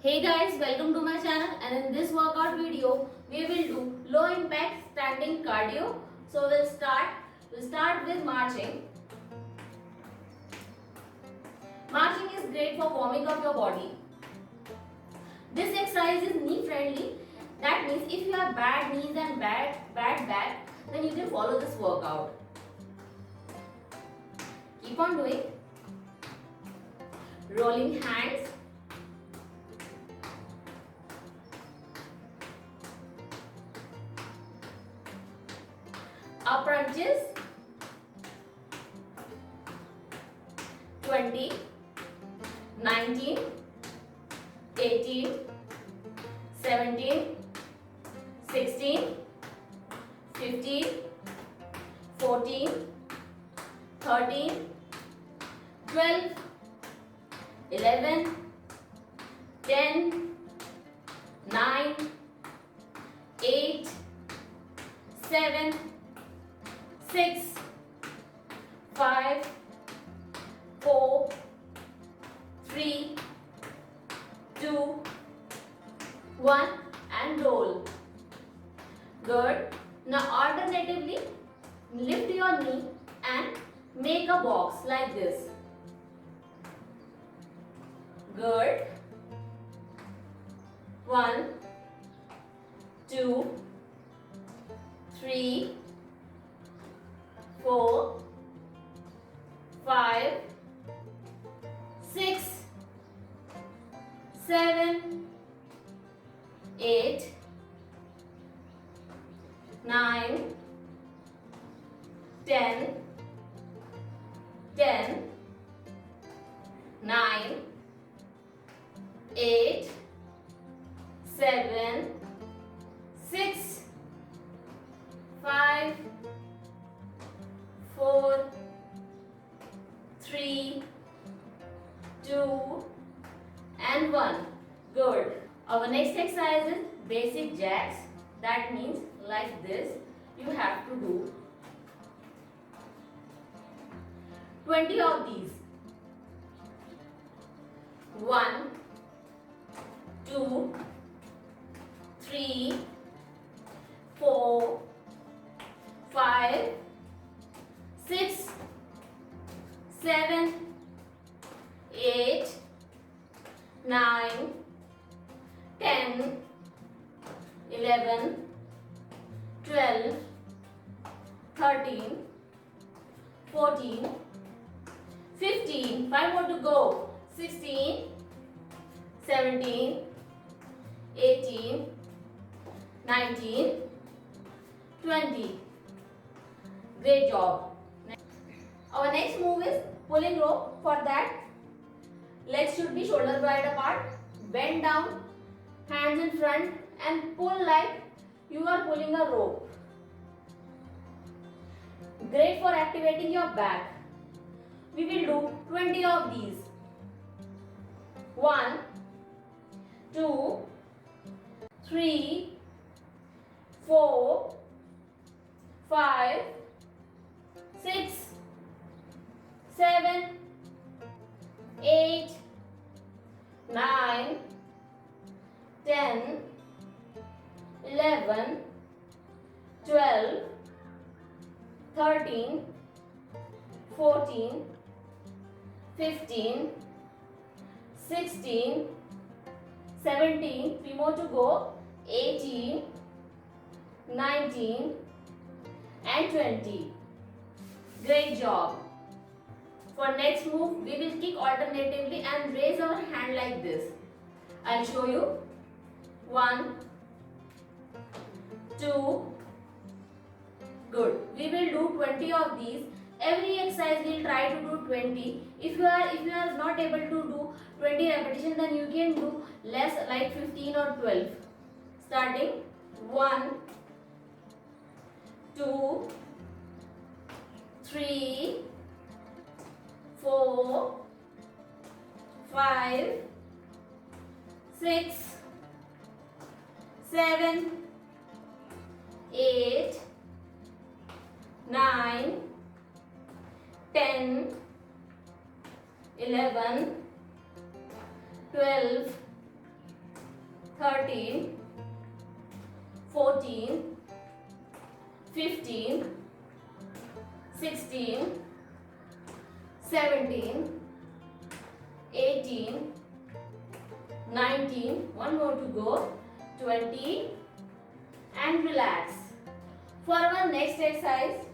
Hey guys, welcome to my channel, and in this workout video we will do low impact standing cardio. So we'll start with marching. Marching is great for warming up your body. This exercise is knee friendly. That means if you have bad knees and bad back, then you can follow this workout. Keep on doing. Rolling hands. Up crunches. 20, 19, 18, 17, 16, 15, 14, 13, 12, 11, 10, 9, 8, 7, 6, 5, 4, 3, 2, 1 and roll. Good. Now alternatively, lift your knee and make a box like this. Good. 1, 2, 3, 4, 5, 6, 7, 8, 9, 10, 10, 9, 8, 7, 6, 5, 4, 3, 2 and 1. Good. Our next exercise is basic jacks. That means like this. You have to do 20 of these. 1, 2, 3, 4, 5, 6, 7, 8, 9, 10, 11, 12, 13, 14, 15, 5 more to go, 16, 17, 18, 19, 20. Great job. Our next move is pulling rope. For that, legs should be shoulder wide apart. Bend down, hands in front and pull like you are pulling a rope. Great for activating your back. We will do 20 of these. 1, 2, 3, 4, 5, 6, 7, 8, 9, 10, 11, 12, 13, 14, 15, 16, 17, 3 more to go, 18, 19 and 20. Great job. For next move, we will kick alternatively and raise our hand like this. I'll show you. 1, 2. Good. We will do 20 of these. Every exercise we'll try to do 20. If you are not able to do 20 repetitions, then you can do less, like 15 or 12. Starting 1, 2, 3, 4, 5, 6, 7, 8, 9, 10, 11, 12, 13, 14, 15, 16, 17, 18, 19, one more to go, 20, and relax. For our next exercise,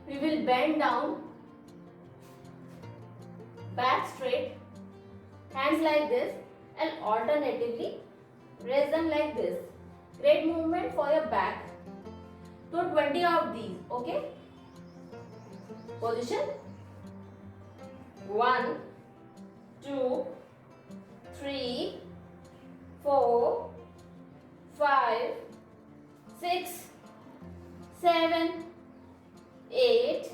we will bend down, back straight, hands like this, and alternatively raise them like this. Great movement for your back. So 20 of these, okay? Position 1, 2, 3, 4, 5, 6, 7, 8,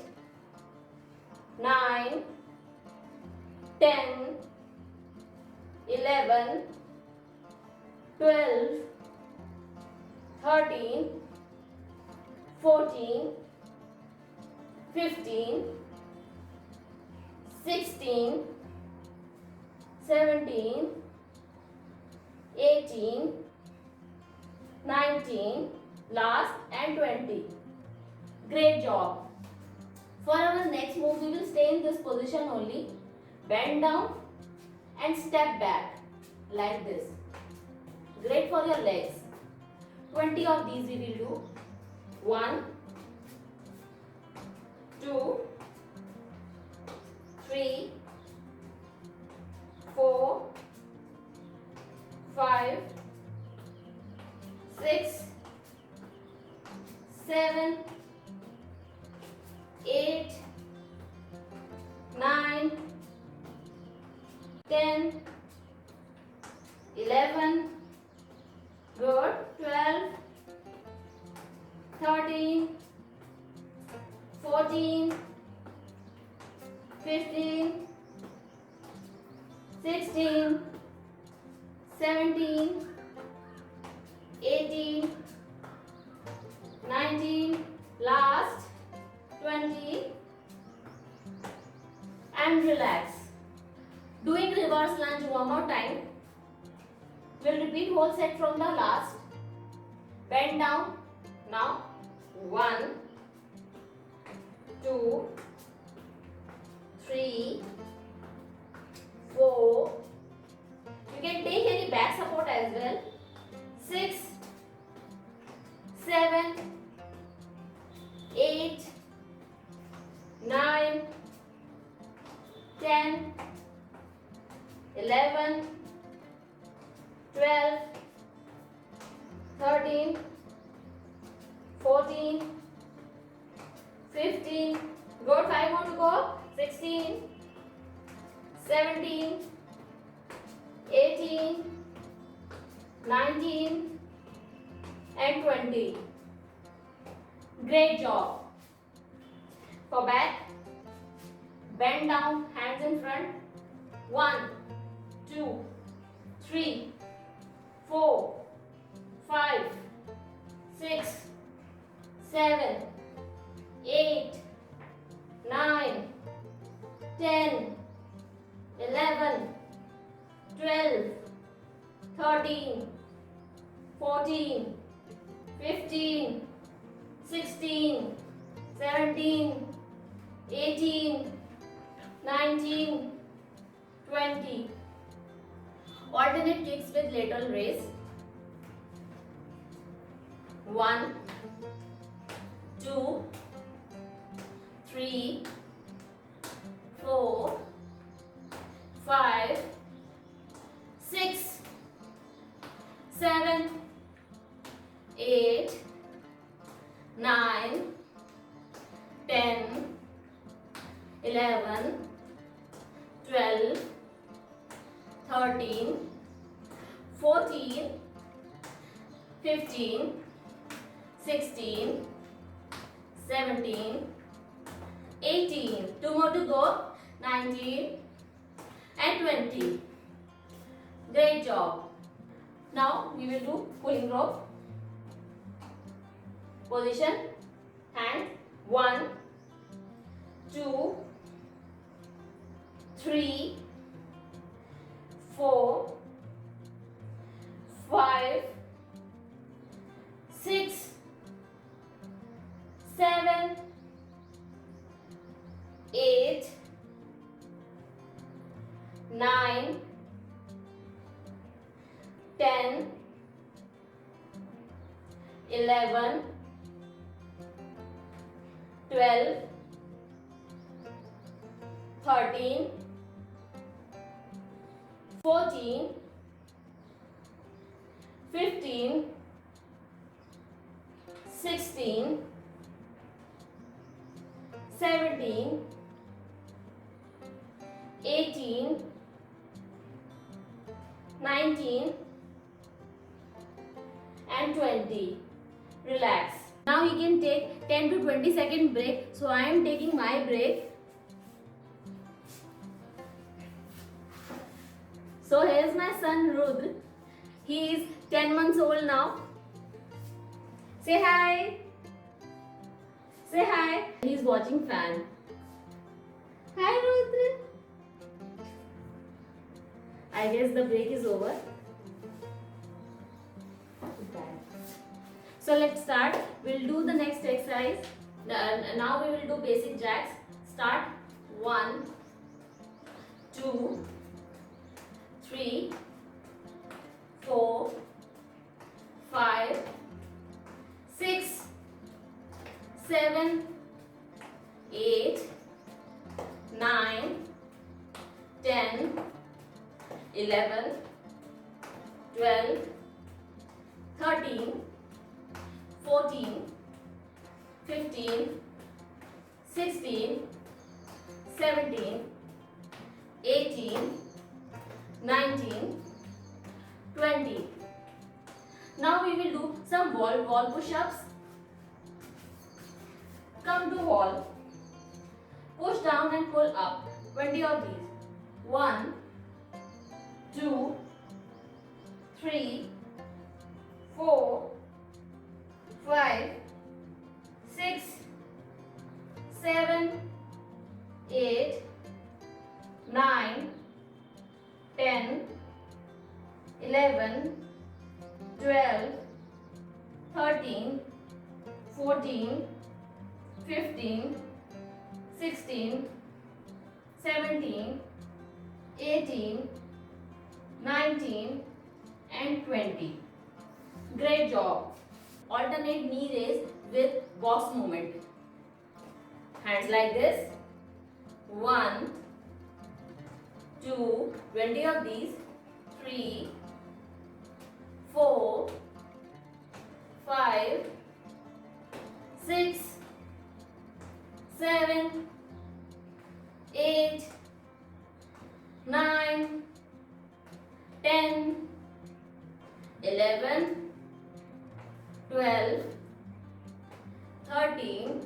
9, 10, 11, 12, 13, 14, 15, 16, 17, 18, 19, last and 20. Great job. For our next move, we will stay in this position only. Bend down and step back like this. Great for your legs. 20 of these we will do. 1, 2, 3, 4, 5, 6, 7, 8, 9, 10, 11, good, 12, 13, 14, 15, 16, 17, 18, 19, last, 20, and relax. Doing reverse lunge one more time. We'll repeat whole set from the last. Bend down. Now 1, 2, 3, 4. You can take any back support as well. 6, 7, 8, 9, 10, 11, 12, 13, 14, 15, good, 5 more to go, 16, 17, 18, 19, and 20. Great job. For back, bend down, hands in front. 1, 2, 3, 4, 5, 6, 7, 8, 9, 10, 11, 12, 13, 14, 15, 16, 17, 18, 19, 20. Alternate kicks with lateral raise. 1, 2, 3, 4, 5, 6, 7, 8, 9, 10, 11, 12, 13, 14, 15, 16, 17, 18. 2 more to go. 19 and 20. Great job. Now we will do pulling rope. Position, hand, 1, 2, 3, 4, 5, 6, 7, 8, 9, 10, 11, 12, 13, 14, 15, 16, 17, 18, 19 and 20. Relax. Now you can take 10 to 20 second break. So I am taking my break. So here's my son Rudra. He is 10 months old now. Say hi. Say hi. He's watching fan. Hi Rudra. I guess the break is over. So let's start. We'll do the next exercise. Now we will do basic jacks. Start. 1, 2, 3, 4, 5, 6, 7, 8, 9, 10, 11, 12, 13, 14, 15, 16, 17, 18, 19, 20. Now we will do some wall push-ups. Come to wall. Push down and pull up. 20 of these. 1, 2, 3, 4, 5, 6, 7, 8, 9, 10, 11, 12, 13, 14, 15, 16, 17, 18, 19 and 20. Great job. Alternate knee raise with box movement. Hands like this. 1, 2, 20 of these. 3, 4, 5, 6, 7, 8, 9, 10, 11, 12, 13,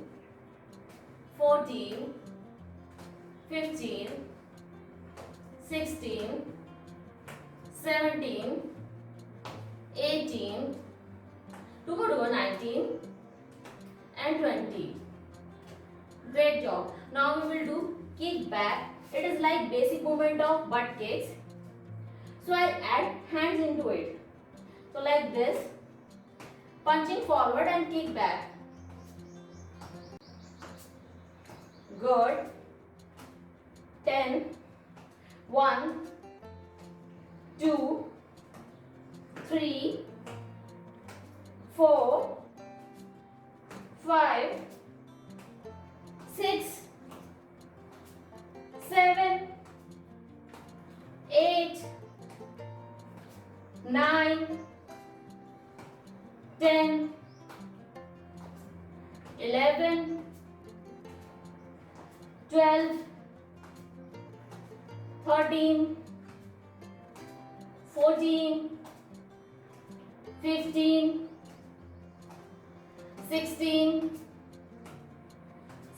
14, 15, 16, 17, 18, 19 and 20. Great job. Now we will do kick back. It is like basic movement of butt kicks. So I'll add hands into it. So like this. Punching forward and kick back. Good. 10. 1, 2, 3, 4, 5, 6, 7, 8, 9, 10, 11, 12, 13, 14, 15, 16,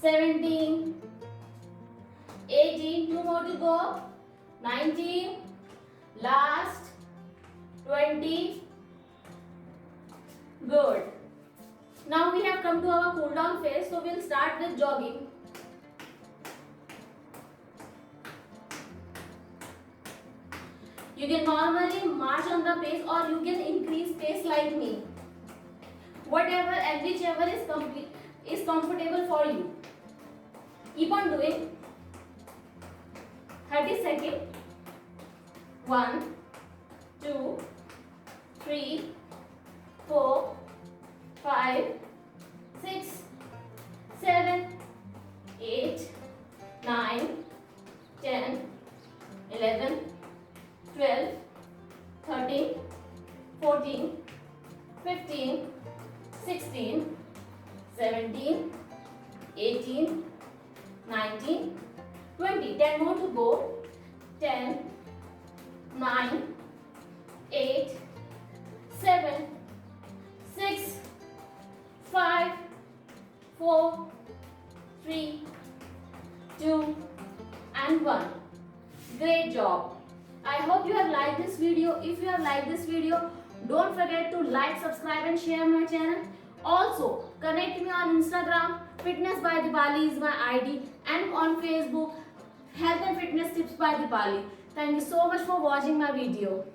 17, 18, 2 more to go, 19, last, 20. Good. Now we have come to our cool down phase, so we'll start with jogging. You can normally march on the pace or you can increase pace like me. Whatever and whichever is comfortable for you. Keep on doing. 30 seconds. 1, 2, 3, 4, 5, 6, 7, 8, 9, 10, 11, 12, 13, 14, 15, 16, 17, 18, 19, 20. 10 more to go. 10, 9, 8, 7, 6, 5, 4, 3, 2, and 1. Great job. I hope you have liked this video. If you have liked this video, don't forget to like, subscribe and share my channel. Also, connect me on Instagram. Fitness by Dipali is my ID, and on Facebook, Health and Fitness Tips by Dipali. Thank you so much for watching my video.